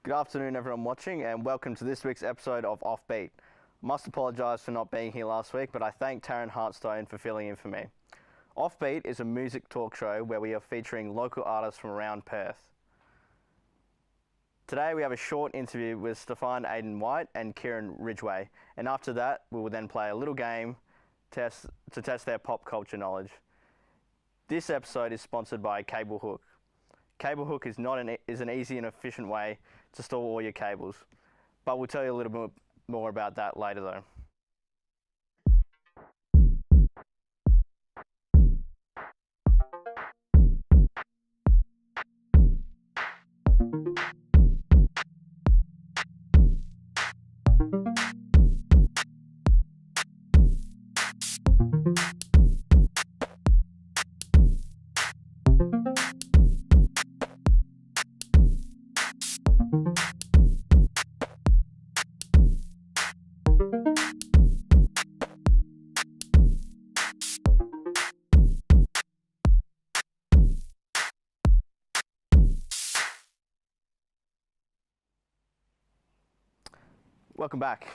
Good afternoon, everyone watching, and welcome to this week's episode of Offbeat. Must apologise for not being here last week, but I thank Taryn Hartstone for filling in for me. Offbeat is a music talk show where we are featuring local artists from around Perth. Today we have a short interview with Stefan Aidan White and Kieran Ridgway, and after that we will then play a little game to test their pop culture knowledge. This episode is sponsored by Cable Hook. Cable Hook is an easy and efficient way to store all your cables, but we'll tell you a little bit more about that later though. Welcome back.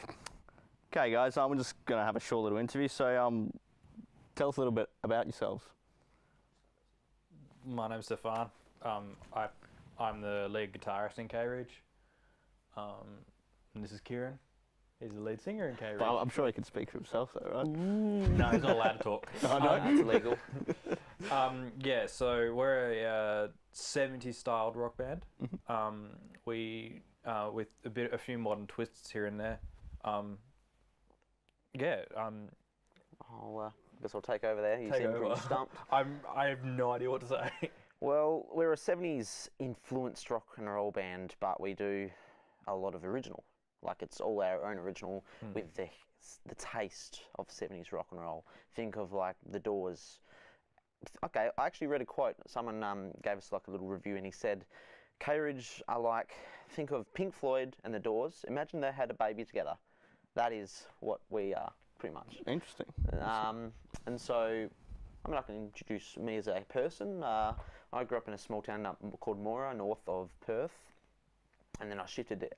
Okay guys, we're just going to have a short little interview, so tell us a little bit about yourselves. My name's Stefan. I'm the lead guitarist in K-Ridge. And this is Kieran. He's the lead singer in K-Ridge. But I'm sure he can speak for himself though, right? No, he's not allowed to talk. Oh, no? That's illegal. Yeah, so we're a 70s styled rock band. We with a few modern twists here and there. I guess I'll take over there. You seem pretty stumped. I have no idea what to say. Well, we're a 70s influenced rock and roll band, but we do a lot of original. Like, it's all our own original with the taste of 70s rock and roll. Think of like The Doors. Okay, I actually read a quote. Someone gave us like a little review, and he said, K-Ridge are like, think of Pink Floyd and The Doors. Imagine they had a baby together. That is what we are, pretty much. Interesting. And so, I mean, I can introduce me as a person. I grew up in a small town called Moora, north of Perth. And then I shifted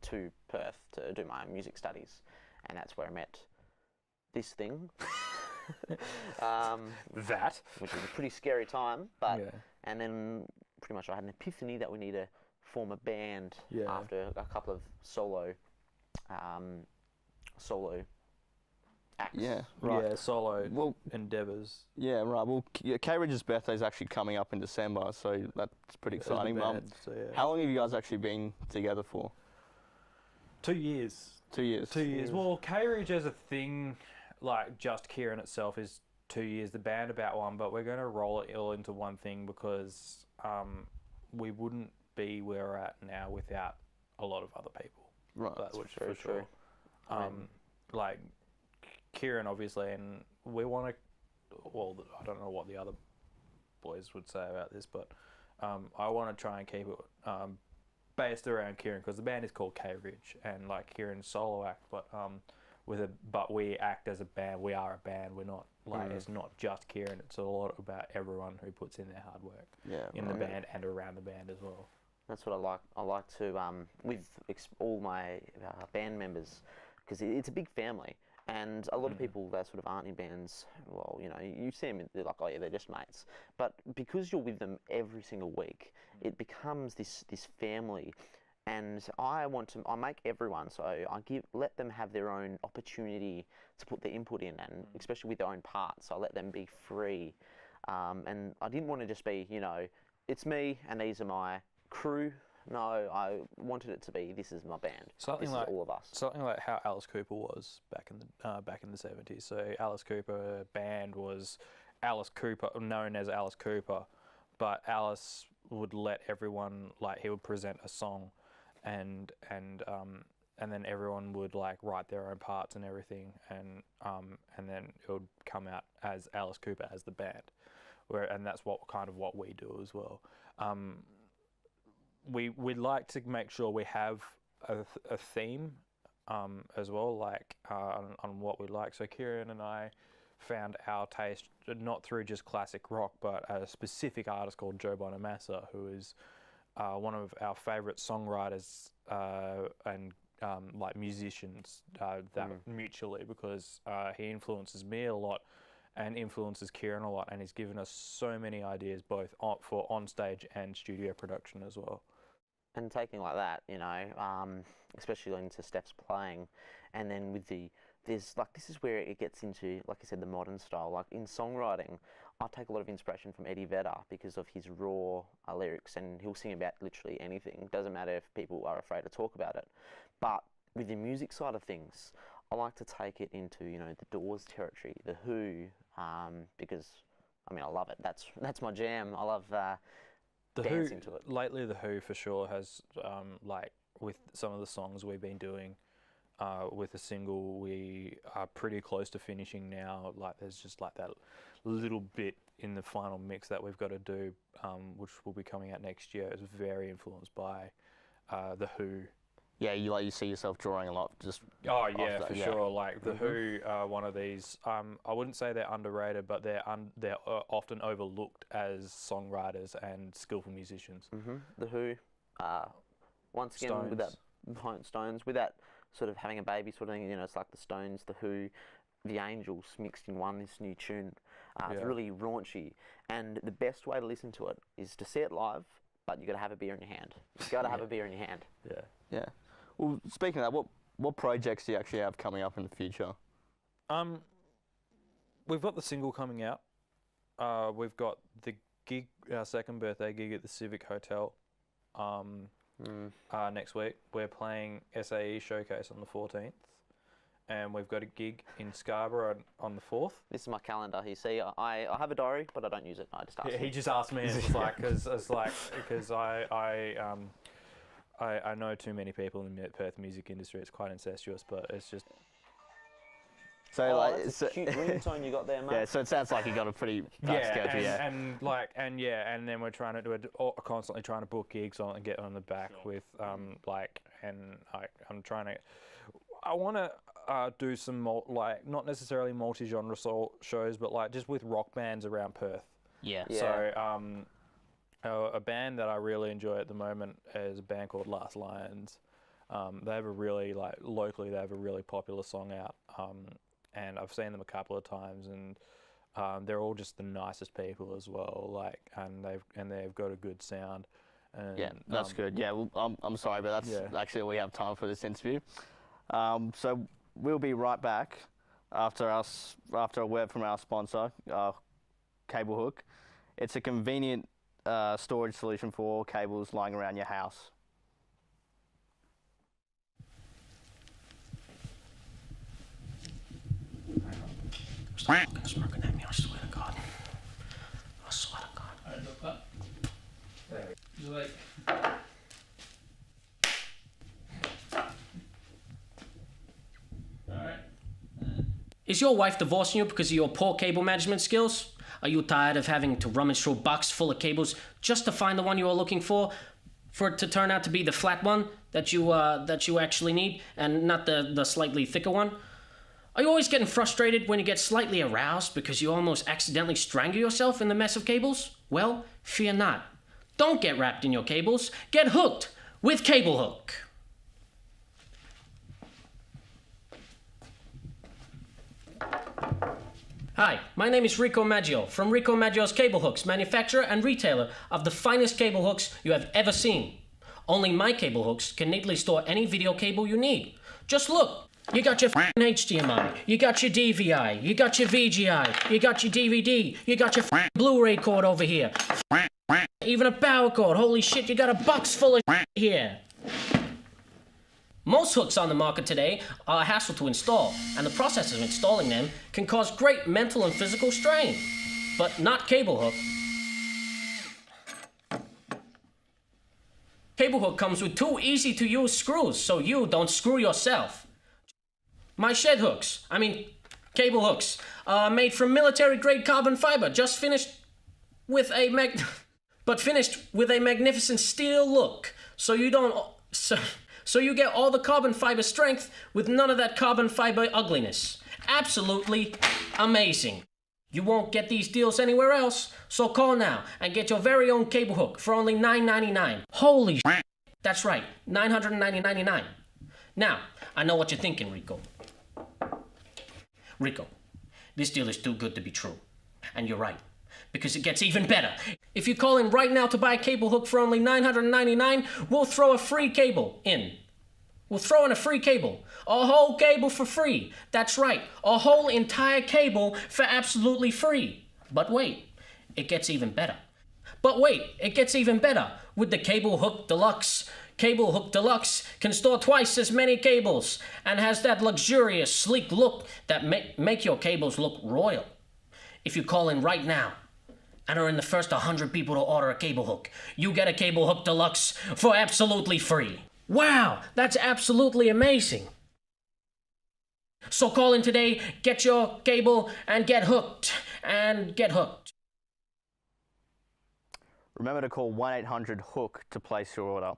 to Perth to do my music studies. And that's where I met this thing. Which was a pretty scary time. But Yeah. And then pretty much I had an epiphany that we need to form a band after a couple of solo acts. Yeah, right. Yeah, solo endeavours. Yeah, right. Well, K-Ridge's birthday is actually coming up in December, so that's pretty exciting. So, yeah. How long have you guys actually been together for? 2 years. 2 years. 2 years. Well, K-Ridge as a thing, like just Kieran itself, is 2 years. The band about one, but we're going to roll it all into one thing because we wouldn't be where we're at now without a lot of other people. Right. That's for sure. Like Kieran, obviously, and we want to. Well, I don't know what the other boys would say about this, but I want to try and keep it based around Kieran because the band is called K-Ridge, and like Kieran's solo act, but we act as a band. We are a band. We're not like it's not just Kieran. It's a lot about everyone who puts in their hard work in the band and around the band as well. That's what I like. I like to with all my band members, because it's a big family, and a lot of people that sort of aren't in bands. Well, you know, you see them, they're like, oh yeah, they're just mates. But because you're with them every single week, it becomes this family. And I make everyone, so let them have their own opportunity to put their input in, and especially with their own parts. So I let them be free, and I didn't want to just be, you know, it's me and these are my crew. No, I wanted it to be, this is my band. This is all of us. Something like how Alice Cooper was back in the 70s. So Alice Cooper band was Alice Cooper, known as Alice Cooper, but Alice would let everyone, like, he would present a song, and then everyone would like write their own parts and everything, and then it would come out as Alice Cooper as the band, and that's what we do as well. We'd like to make sure we have a theme as well, like on what we like. So Kieran and I found our taste not through just classic rock, but a specific artist called Joe Bonamassa, who is one of our favourite songwriters and like musicians that mutually, because he influences me a lot and influences Kieran a lot, and he's given us so many ideas both for on-stage and studio production as well. And taking like that, you know, especially into Steph's playing, and then with this is where it gets into, like I said, the modern style. Like in songwriting, I take a lot of inspiration from Eddie Vedder because of his raw lyrics, and he'll sing about literally anything. Doesn't matter if people are afraid to talk about it. But with the music side of things, I like to take it into, you know, the Doors territory, the Who, because I mean I love it. That's my jam. I love dancing to it. Lately, the Who for sure has like with some of the songs we've been doing. With a single, we are pretty close to finishing now. Like there's just like that little bit in the final mix that we've got to do, which will be coming out next year. It's very influenced by the Who. Yeah, you see yourself drawing a lot. Just oh yeah, for sure. Like the Who are one of these. I wouldn't say they're underrated, but they're often overlooked as songwriters and skillful musicians. The Who, once again Stones. with that Stones, with that sort of having a baby sort of thing. You know, it's like the Stones, the Who, the Angels mixed in this new tune. It's really raunchy, and the best way to listen to it is to see it live. But you got to have a beer in your hand. You got to have a beer in your hand. Yeah. Well, speaking of that, what projects do you actually have coming up in the future? We've got the single coming out. We've got the gig, our second birthday gig at the Civic Hotel. Next week we're playing SAE Showcase on the 14th, and we've got a gig in Scarborough on the 4th. This is my calendar. You see, I have a diary, but I don't use it. I just ask. Yeah, he just asked me. It's like because I know too many people in the Perth music industry. It's quite incestuous, but it's just. So that's a cute ringtone you got there, mate. Yeah, so it sounds like you got a pretty tight schedule. And then we're trying to constantly trying to book gigs on and get on the back with I'm trying to. I want to do some not necessarily multi-genre shows, but like just with rock bands around Perth. Yeah. So a band that I really enjoy at the moment is a band called Last Lions. They have a really locally they have a really popular song out. And I've seen them a couple of times, and they're all just the nicest people as well. Like, and they've got a good sound. And, yeah, that's good. Yeah, well, I'm sorry, but that's actually all we have time for this interview. So we'll be right back after a word from our sponsor, Cable Hook. It's a convenient storage solution for all cables lying around your house. Stop fucking smirking at me, I swear to God. I swear to God. Alright, look up. You like... Alright. Is your wife divorcing you because of your poor cable management skills? Are you tired of having to rummage through a box full of cables just to find the one you are looking for it to turn out to be the flat one that you actually need and not the slightly thicker one? Are you always getting frustrated when you get slightly aroused because you almost accidentally strangle yourself in the mess of cables? Well, fear not. Don't get wrapped in your cables. Get hooked with Cable Hook. Hi, my name is Rico Maggio from Rico Maggio's Cable Hooks, manufacturer and retailer of the finest cable hooks you have ever seen. Only my cable hooks can neatly store any video cable you need. Just look. You got your HDMI, you got your DVI, you got your VGI, you got your DVD, you got your Blu-ray cord over here. Even a power cord. Holy shit, you got a box full of here. Most hooks on the market today are a hassle to install, and the process of installing them can cause great mental and physical strain. But not Cable Hook. Cable Hook comes with 2 easy-to-use screws, so you don't screw yourself. My shed hooks, cable hooks, made from military-grade carbon fiber, just finished with a magnificent steel look, so you get all the carbon fiber strength with none of that carbon fiber ugliness. Absolutely amazing. You won't get these deals anywhere else, so call now and get your very own cable hook for only $9.99. Holy shit. That's right, $999.99. Now, I know what you're thinking, Rico. Rico, this deal is too good to be true. And you're right, because it gets even better. If you call in right now to buy a cable hook for only $999, we'll throw a free cable in. We'll throw in a free cable. A whole cable for free. That's right, a whole entire cable for absolutely free. But wait, it gets even better. With the Cable Hook Deluxe. Cable Hook Deluxe can store twice as many cables and has that luxurious, sleek look that make your cables look royal. If you call in right now and are in the first 100 people to order a cable hook, you get a Cable Hook Deluxe for absolutely free. Wow, that's absolutely amazing. So call in today, get your cable, and get hooked. Remember to call 1-800-HOOK to place your order.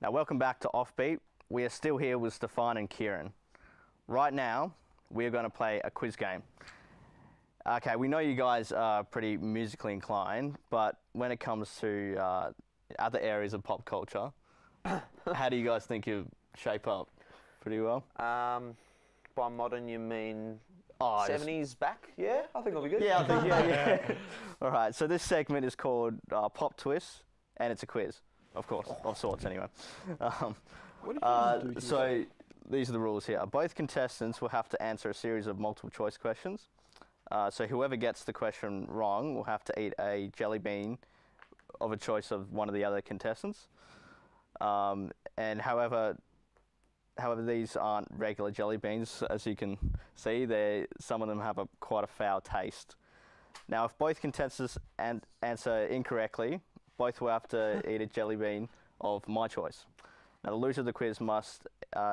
Now, welcome back to Offbeat. We are still here with Stefan and Kieran. Right now, we are going to play a quiz game. Okay, we know you guys are pretty musically inclined, but when it comes to other areas of pop culture, how do you guys think you shape up? Pretty well? By modern, you mean 70s back? Yeah, I think I'll be good. Yeah, I think, yeah. All right, so this segment is called Pop Twist, and it's a quiz, of course, of sorts anyway. So these are the rules here. Both contestants will have to answer a series of multiple choice questions. So whoever gets the question wrong will have to eat a jelly bean of a choice of one of the other contestants. And however, these aren't regular jelly beans, as you can see. Some of them have quite a foul taste. Now, if both contestants answer incorrectly, both will have to eat a jelly bean of my choice. Now, the loser of the quiz must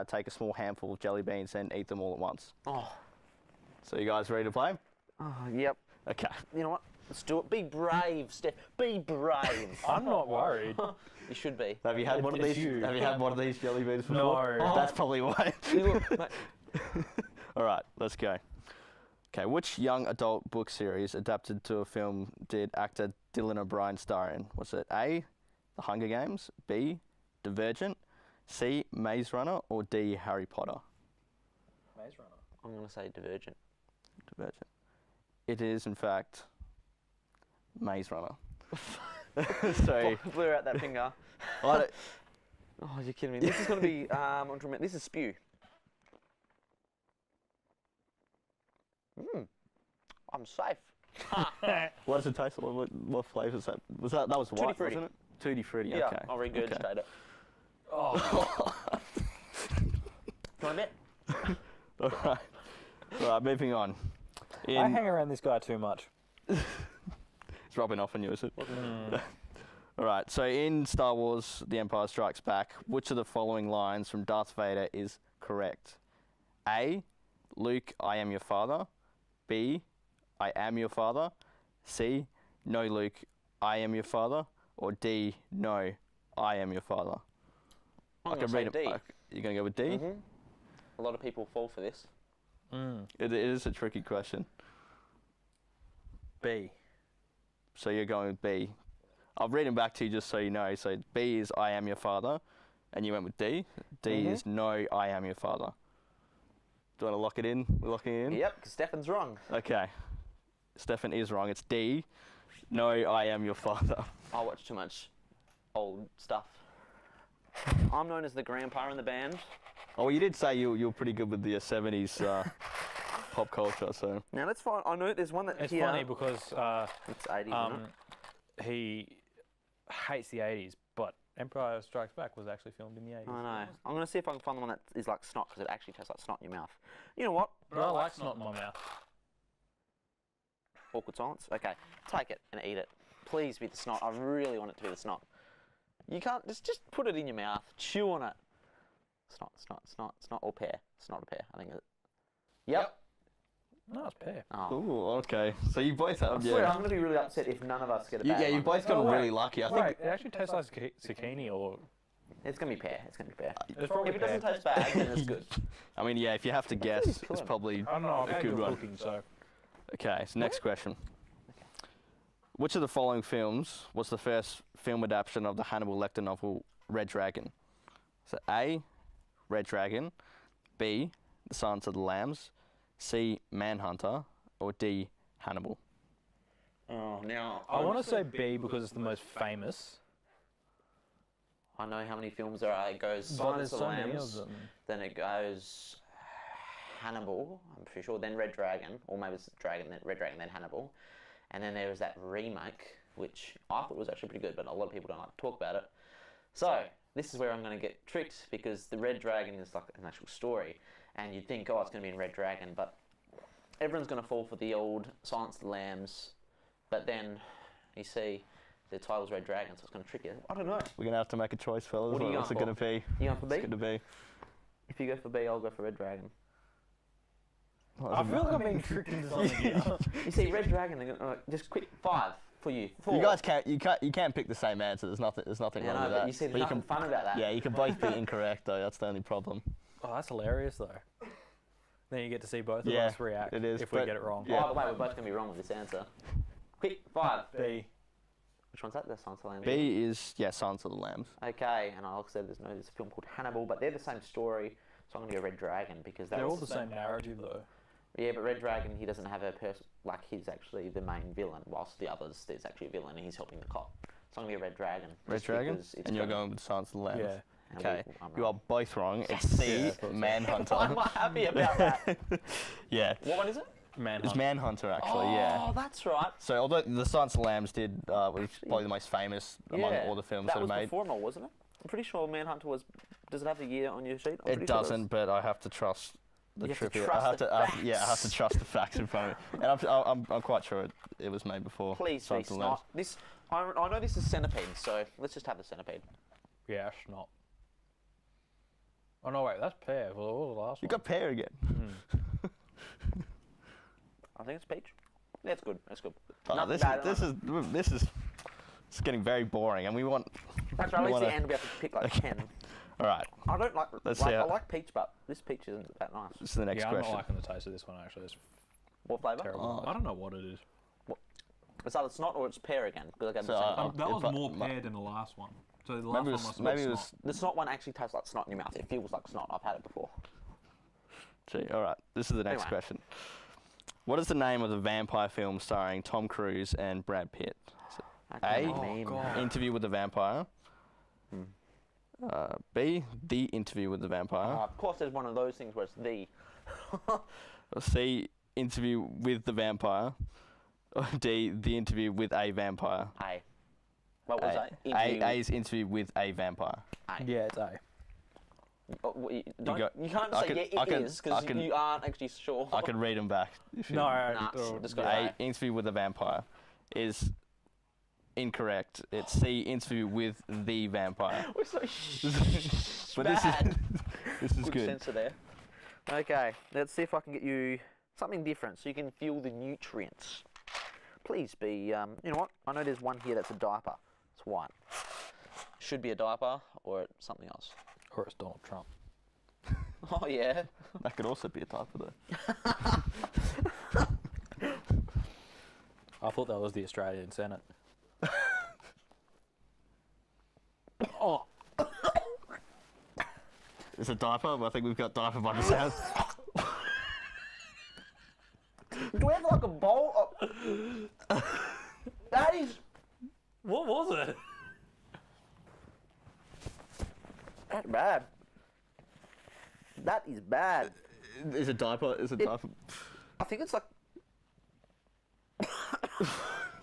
take a small handful of jelly beans and eat them all at once. Oh. So you guys ready to play? Oh, yep. Okay. You know what? Let's do it. Be brave, Steph. Be brave. I'm not worried. You should be. Have you had one of these? Have you had one of these jelly beans before? No. Oh. That's probably why. Look, mate. All right, let's go. Okay, which young adult book series adapted to a film did actor Dylan O'Brien star in? Was it A, The Hunger Games, B, Divergent, C, Maze Runner, or D, Harry Potter? Maze Runner. I'm going to say Divergent. Divergent. It is, in fact, Maze Runner. So, Blew out that finger. Oh, you're kidding me. This is going to be, this is spew. I'm safe. what does it taste like? What flavour is that? That was white, Tutti Frutti. wasn't it? Tutti Frutti, Yeah, okay. I'll regurgitate it. Oh. Can I bet? All right, moving on. I hang around this guy too much. It's rubbing off on you, is it? All right, so in Star Wars The Empire Strikes Back, which of the following lines from Darth Vader is correct? A, Luke, I am your father. B, I am your father. C, no, Luke, I am your father. Or D, no, I am your father. I'm going to say D. You're going to go with D? Mm-hmm. A lot of people fall for this. It is a tricky question. B. So you're going with B. I'll read them back to you just so you know. So B is I am your father, and you went with D. D is no, I am your father. Do you want to lock it in? We're locking it in? Yep, because Stefan's wrong. Okay. Stefan is wrong. It's D. No, I am your father. I watch too much old stuff. I'm known as the grandpa in the band. Oh, well, you did say you were pretty good with the 70s pop culture, so... Now let's find. I know there's one that It's here. funny because It's 80s, isn't it? he hates the 80s, but Empire Strikes Back was actually filmed in the 80s. I know. I'm going to see if I can find the one that is like snot, because it actually tastes like snot in your mouth. You know what? But I like snot in my mouth. Awkward silence. Okay, take it and eat it. Please be the snot. I really want it to be the snot. You can't just put it in your mouth, chew on it. Snot or pear. Snot or pear. I think it. Yep. No, it's pear. Oh. Ooh, okay. So you both have... I swear, I'm going to be really upset if none of us get a bad Yeah, you one. both got really lucky. I think... Wait, it actually tastes like zucchini or... It's going to be pear. It's going to be pear. It's probably If it doesn't pear. taste bad, then it's good. I mean, yeah, if you have to guess, it's probably I don't know, I'm a good good at one. cooking, so... Okay, so next question. Which of the following films was the first film adaptation of the Hannibal Lecter novel Red Dragon? So A, Red Dragon, B, The Silence of the Lambs, C, Manhunter, or D, Hannibal? Oh, now I want to say B because it's the most famous. I know how many films there are. It goes But Silence there's of so the many Lambs, of them. then it goes Hannibal, I'm pretty sure, then Red Dragon, or maybe it's Dragon, then Red Dragon, then Hannibal. And then there was that remake, which I thought was actually pretty good, but a lot of people don't like to talk about it. So, this is where I'm going to get tricked, because the Red Dragon is like an actual story, and you'd think, oh, it's going to be in Red Dragon, but everyone's going to fall for the old Silence of the Lambs, but then you see the title's Red Dragon, so it's going to trick you. I don't know. We're going to have to make a choice, fellas. What are you What's it going going to be? You going for B? It's going to be. If you go for B, I'll go for Red Dragon. I feel like I'm being tricked into something here. You see, Red Dragon, they're gonna, just quick 5 for you. 4. You guys can't pick the same answer. There's nothing Yeah, wrong no, with but that. you see, But there's nothing fun about that. Yeah, you can both be incorrect though. That's the only problem. Oh, that's hilarious though. Then you get to see both of Yeah, us react it is, if we but- get it wrong. yeah. By the way, we're both going to be wrong with this answer. Quick, 5. B. Which one's that? The Silence of the Lambs. B is Silence of the Lambs. Okay, and like I said, there's a film called Hannibal, but they're the same story, so I'm going to go Red Dragon because They're all was the same narrative though. Yeah, but Red Dragon, he doesn't have a person, like he's actually the main villain, whilst the others, there's actually a villain and he's helping the cop. So I'm going to go Red Dragon. Red just Dragon? because it's And you're got- going with Silence of the Lambs. Yeah. and Okay, I'm you are wrong. both wrong. It's C, Yeah, I thought so. Manhunter. I'm not happy about that. Yeah, What one is it? Manhunt. it's Manhunter actually. Oh, Yeah. that's right. So although the Silence of the Lambs was probably the most famous among Yeah, all the films that that are was made. before Mole, wasn't it? I'm pretty sure Manhunter was. Does it have the year on your sheet? I'm It pretty sure doesn't, but I have to trust the You have to trivia. trust I have the to, yeah, I have to trust the facts in front of me. And I'm quite sure it was made before. Please be Silence of the Lambs. snot. This I know this is centipede, so let's just have the centipede. Yeah, not. Oh no, wait, that's pear. Well, what was the last You one? got pear again. I think it's peach. Yeah, it's good. That's good. Oh, Nothing this bad, is it's getting very boring, and we want. That's right. At we least the wanna- end we have to pick like 10. All right, I don't like. Let's like see I how- like peach, but this peach isn't that nice. this is the next Yeah, I'm question. not liking the taste of this one actually. It's What flavour? terrible. Oh. I don't know what it is. It's either snot or it's pear again. Because I got So, the same Um, one. That it was pro- more mu- pear than the last one. So the last Maybe it one was. must Maybe it have was. The snot one actually tastes like snot in your mouth. It feels like snot. I've had it before. Gee, all right, this is the next Anyway. question. What is the name of the vampire film starring Tom Cruise and Brad Pitt? Okay, A, meme. God. Interview with the Vampire. B, The Interview with the Vampire. Of course, there's one of those things where it's the. Or C, Interview with the Vampire. Or D, The Interview with a Vampire. A. What was that? A is Interview with a Vampire. A. Yeah, it's A. Oh, well, you go- can't I say can- yeah, I it can- is I because can- you aren't actually sure. I can read them back. If you- No, Nah, just go A, A. Interview with the Vampire is incorrect. It's C, Interview with the Vampire. We're so But this bad. is this is Good good. sensor there. Okay, let's see if I can get you something different so you can feel the nutrients. Please be, you know what? I know there's one here that's a diaper. It's white. Should be a diaper or something else. Or it's Donald Trump. Oh yeah. That could also be a type of I thought that was the Australian Senate. Oh, It's a diaper. I think we've got diaper by the sound. Do we have like a bowl? That is. what was it? That's bad. That is bad. Is a diaper? Is a diaper? I think it's like. I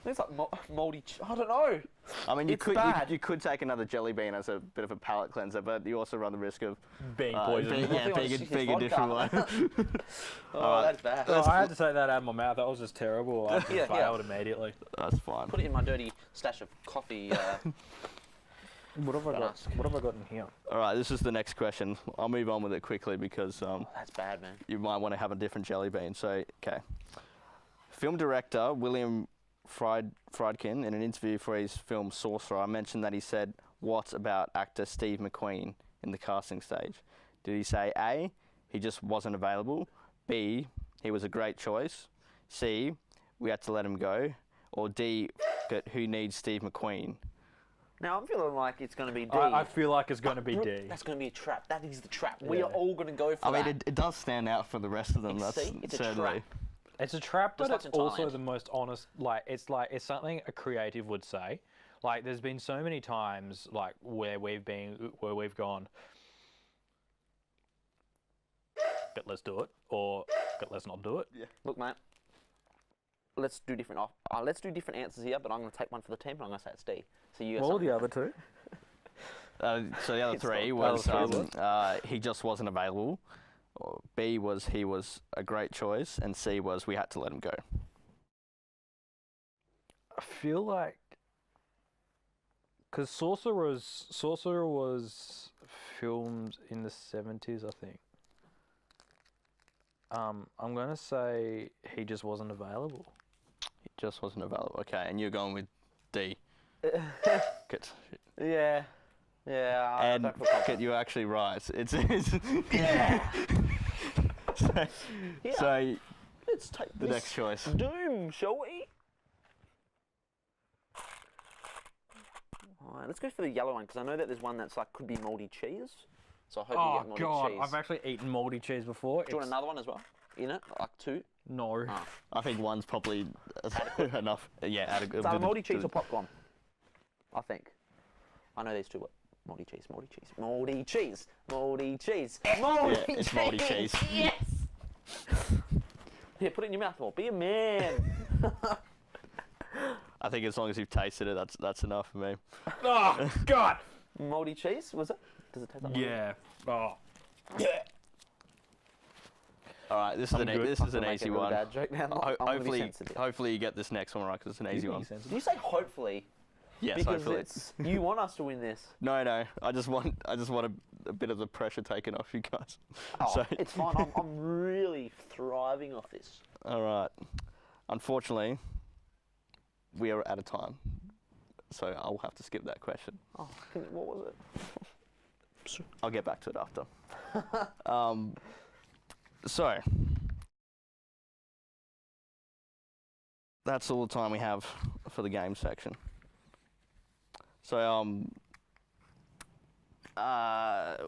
think it's like moldy. I don't know. I mean, you It's could bad. you could take another jelly bean as a bit of a palate cleanser, but you also run the risk of Being being, poisoned. yeah, I think being, it's being a vodka. different one. Oh, that's bad. Oh, I had to take that out of my mouth. That was just terrible. I just Yeah, yeah. failed immediately. That's fine. Put it in my dirty stash of coffee. What have I Don't got? ask. What have I got in here? All right, this is the next question. I'll move on with it quickly because That's bad, man. you might want to have a different jelly bean. So, okay. Film director William Friedkin, in an interview for his film Sorcerer, mentioned that he said what about actor Steve McQueen in the casting stage? Did he say A, he just wasn't available, B, he was a great choice, C, we had to let him go, or D, who needs Steve McQueen? Now I'm feeling like it's going to be D. I feel like it's going to be D. That's going to be a trap. That is the trap. We Yeah. are all going to go for I that. mean, it does stand out from the rest of them. That's See? It's a certainly. trap. It's a trap, but Just it's like in also Thailand. the most honest. It's something a creative would say. Like, there's been so many times like where we've gone, but let's do it, or but let's not do it. Yeah. Look, mate. Let's do different. Let's do different answers here, but I'm going to take one for the team, and I'm going to say it's D. So you. What were the other two? So the other It's three not- was he just wasn't available. Or B was he was a great choice, and C was we had to let him go. I feel like because Sorcerer was filmed in the 70s, I think. I'm gonna say he just wasn't available. He just wasn't available. Okay, and you're going with D. Good. Yeah. Yeah. I And don't feel confident. you're actually right. It's Yeah. so, Yeah. so Let's take the this next choice. Doom, shall we? Alright, let's go for the yellow one because I know that there's one that's like could be moldy cheese. So I hope you Oh get moldy god, cheese. I've actually eaten moldy cheese before. Do you want another one as well? In it, like two. No. Oh. I think one's probably enough. Yeah, adequate. It's either moldy cheese or popcorn. I think. I know these two. What? Moldy cheese, moldy cheese, moldy cheese, moldy cheese, moldy Yeah, it's moldy cheese. Yes. Here, put it in your mouth more. Be a man. I think as long as you've tasted it, that's enough for me. Oh god. Moldy cheese, was it? Does it taste like moldy? Yeah. Oh. Yeah. All right, this is I'm an good. this I'm is an gonna make easy a real one. bad joke now. I'm gonna be Hopefully, sensitive. hopefully you get this next one right because it's an easy one. Did you say hopefully? Yes, Because hopefully. it's you want us to win this. No. I just want a bit of the pressure taken off you guys. Oh, So- it's fine. I'm really thriving off this. All right. Unfortunately, we are out of time, so I'll have to skip that question. Oh, what was it? I'll get back to it after. So that's all the time we have for the game section. So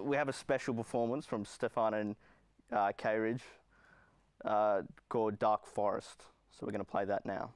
we have a special performance from Stefan and K-Ridge called Dark Forest. So we're going to play that now.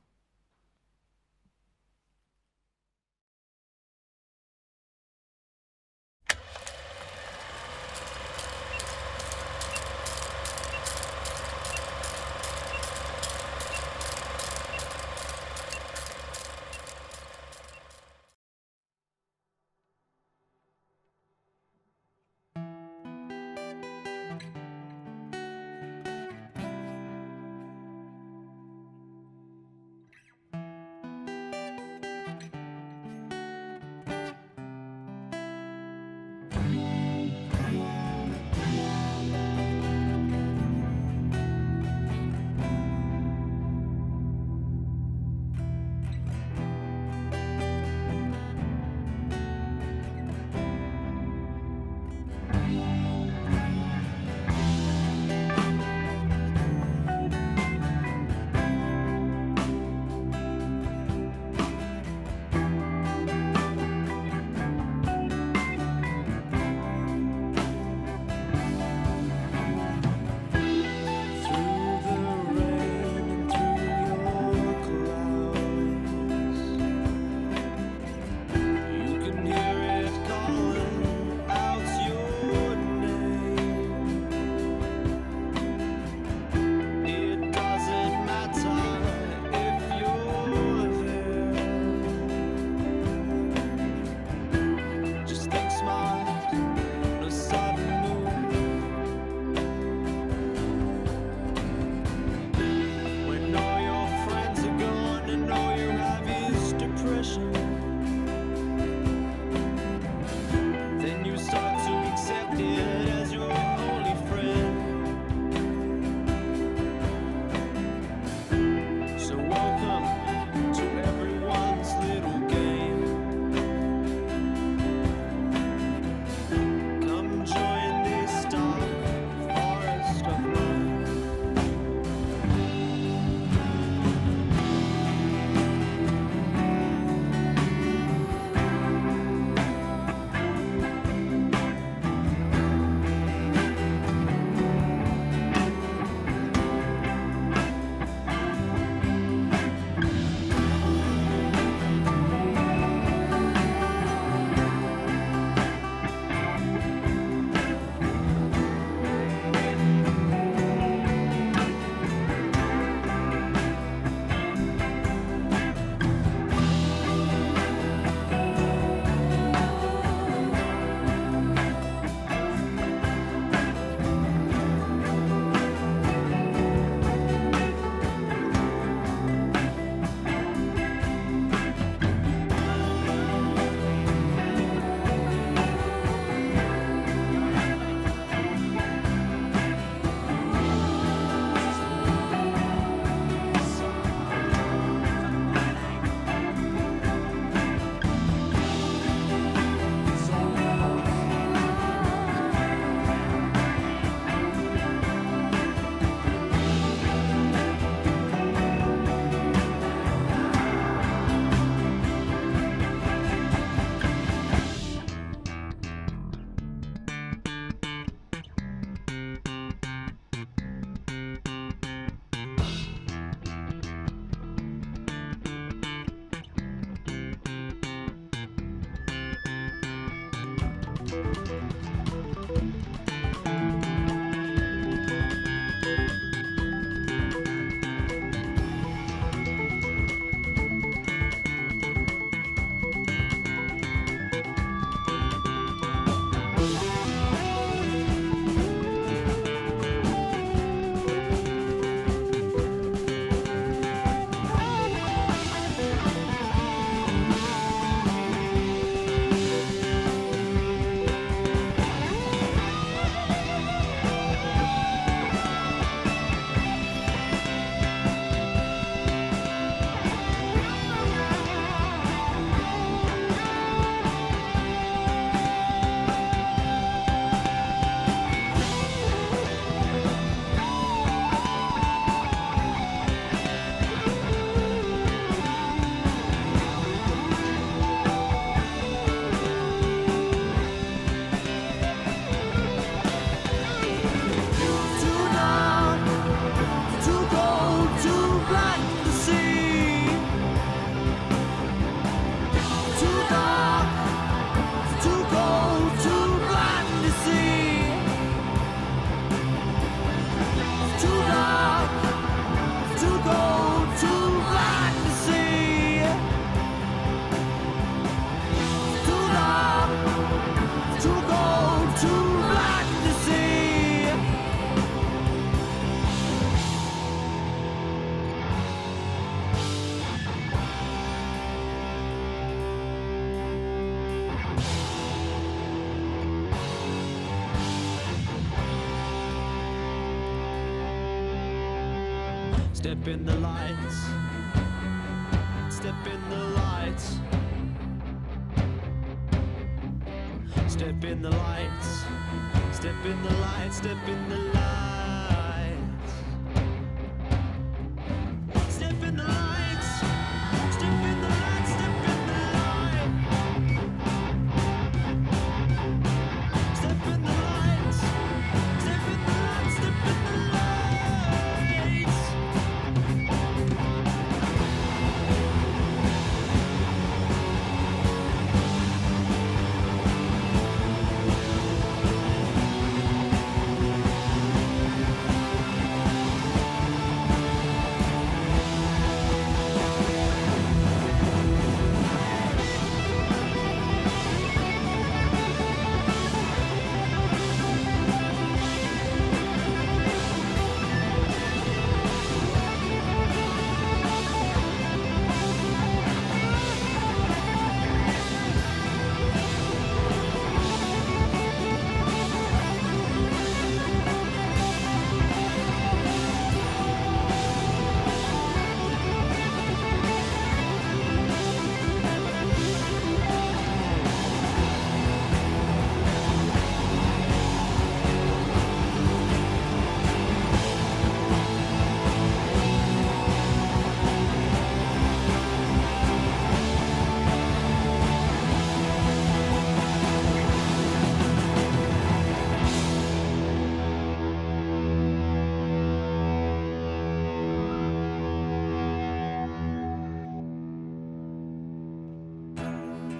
Step in the lights. Step in the lights. Step in the lights. Step in the lights. Step in the lights. Step in the lights. Step in the lights. Step in the lights. Step in the lights. Step in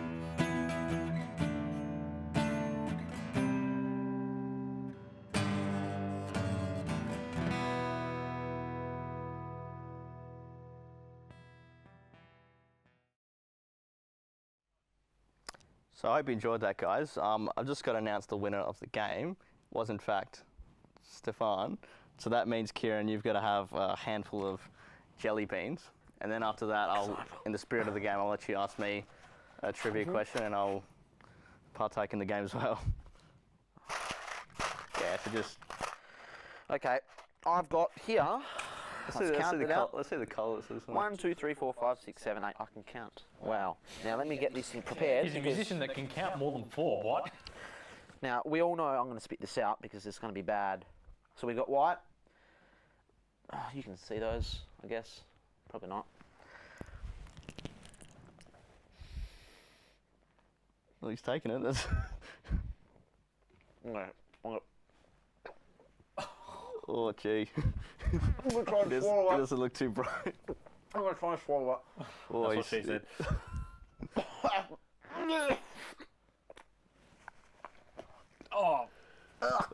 the lights. Step in the lights. So I hope you enjoyed that, guys. I've just got to announce the winner of the game was in fact Stefan. So that means, Kieran, you've got to have a handful of jelly beans. And then after that, in the spirit of the game, I'll let you ask me a trivia question and I'll partake in the game as well. Yeah, so just... Okay, I've got here. Let's see the colours. 1, 2, 3, 4, 5, 6, 7, 8. I can count. Wow. Now let me get this thing prepared. He's a musician that can count more than 4. What? Now we all know I'm going to spit this out because it's going to be bad. So we got white. You can see those, I guess. Probably not. Well, he's taking it. That's I'm gonna oh, gee. I'm going to try and It swallow it. doesn't look too bright. I'm going to try and swallow it. Oh, That's what she said. Oh,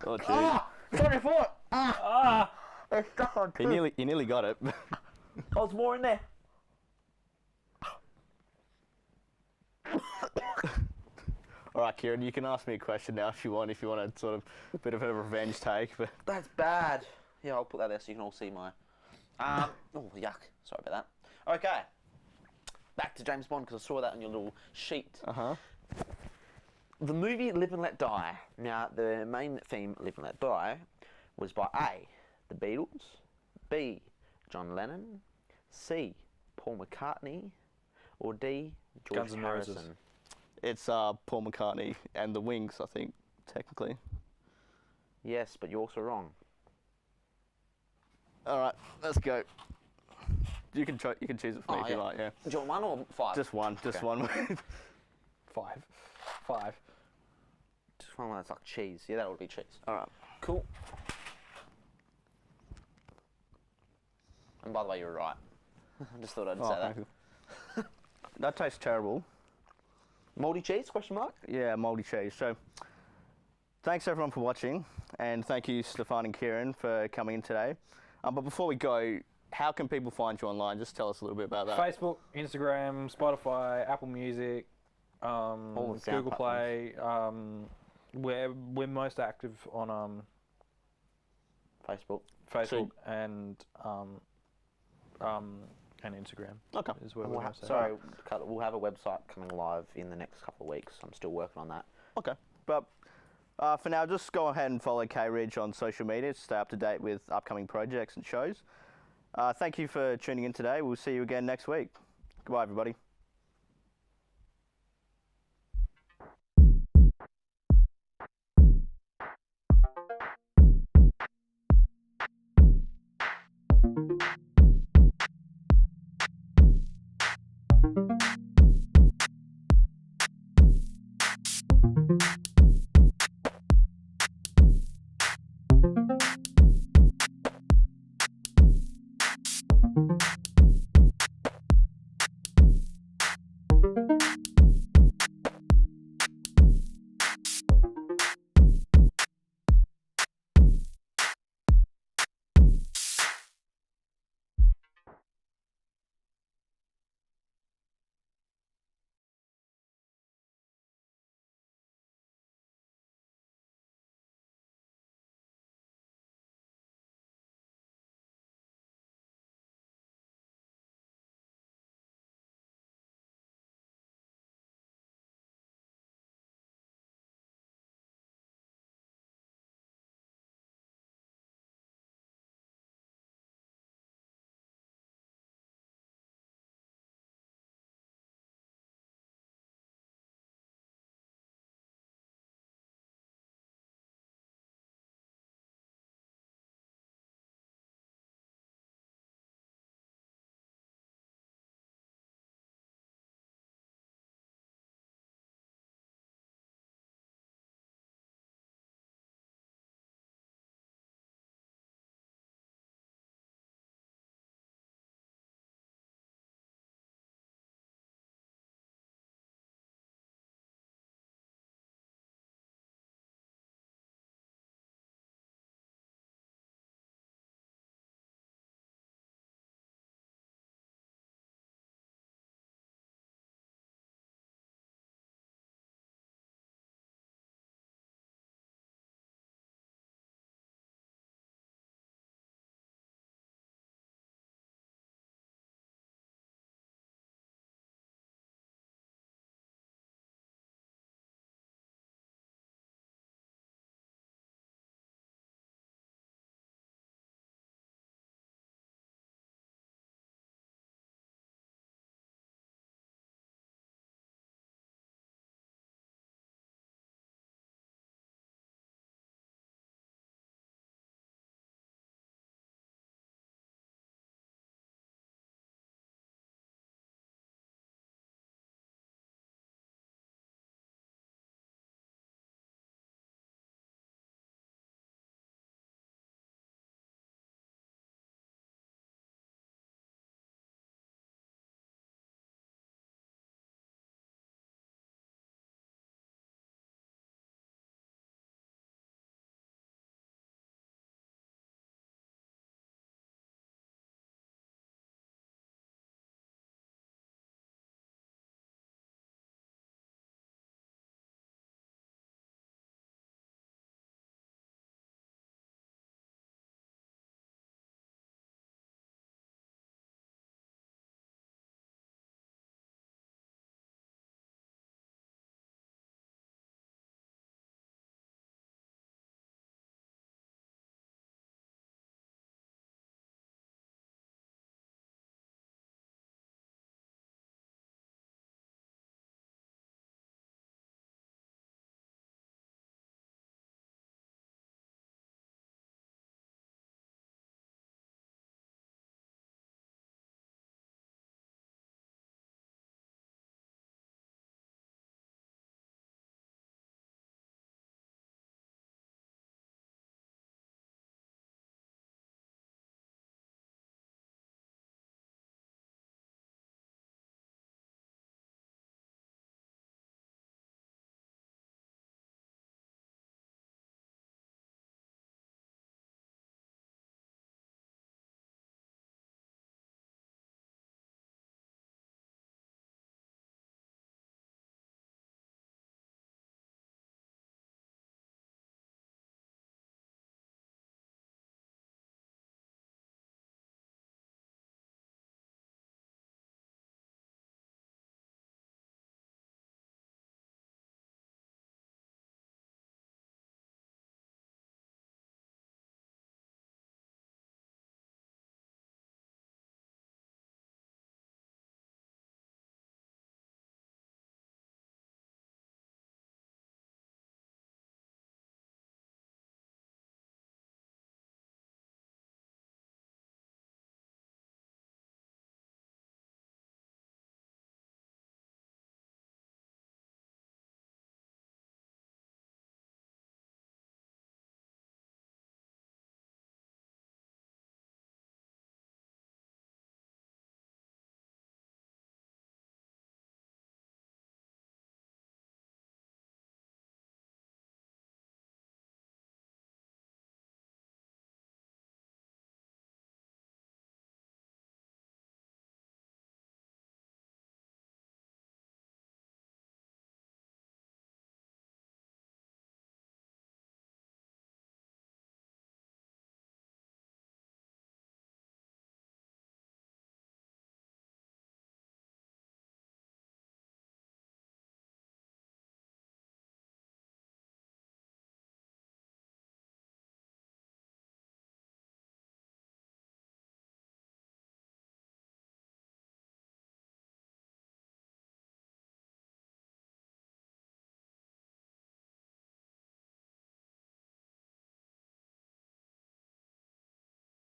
Oh, gee. It's on your foot. It's stuck on You nearly got it. Oh, there's more in there. All right, Kieran, you can ask me a question now if you want a sort of a bit of a revenge take. But That's bad. Yeah, I'll put that there so you can all see my. Oh, yuck. Sorry about that. Okay. Back to James Bond because I saw that on your little sheet. The movie Live and Let Die. Now, the main theme, Live and Let Die, was by A, the Beatles, B, John Lennon, C, Paul McCartney, or D, George Guns N' Roses. Harrison. it's Paul McCartney and the Wings, I think, technically. Yes, but you're also wrong. All right, let's go. You can choose it for me if you like. Yeah. Do you want 1 or 5? Just one. Just Okay. one. 5. Just one that's like cheese. Yeah, that would be cheese. All right. Cool. And by the way, you were right. I just thought I'd say that. thank you. That tastes terrible. Moldy cheese? Question mark? Yeah, mouldy cheese. So, thanks everyone for watching, and thank you, Stefan and Kieran, for coming in today. But before we go, how can people find you online? Just tell us a little bit about that. Facebook, Instagram, Spotify, Apple Music, All the sound Google Play. We're most active on Facebook. Facebook and Instagram. Okay. Is where We'll we're ha- most active. sorry, we'll have a website coming live in the next couple of weeks. I'm still working on that. Okay. But for now, just go ahead and follow K Ridge on social media to stay up to date with upcoming projects and shows. Thank you for tuning in today. We'll see you again next week. Goodbye, everybody.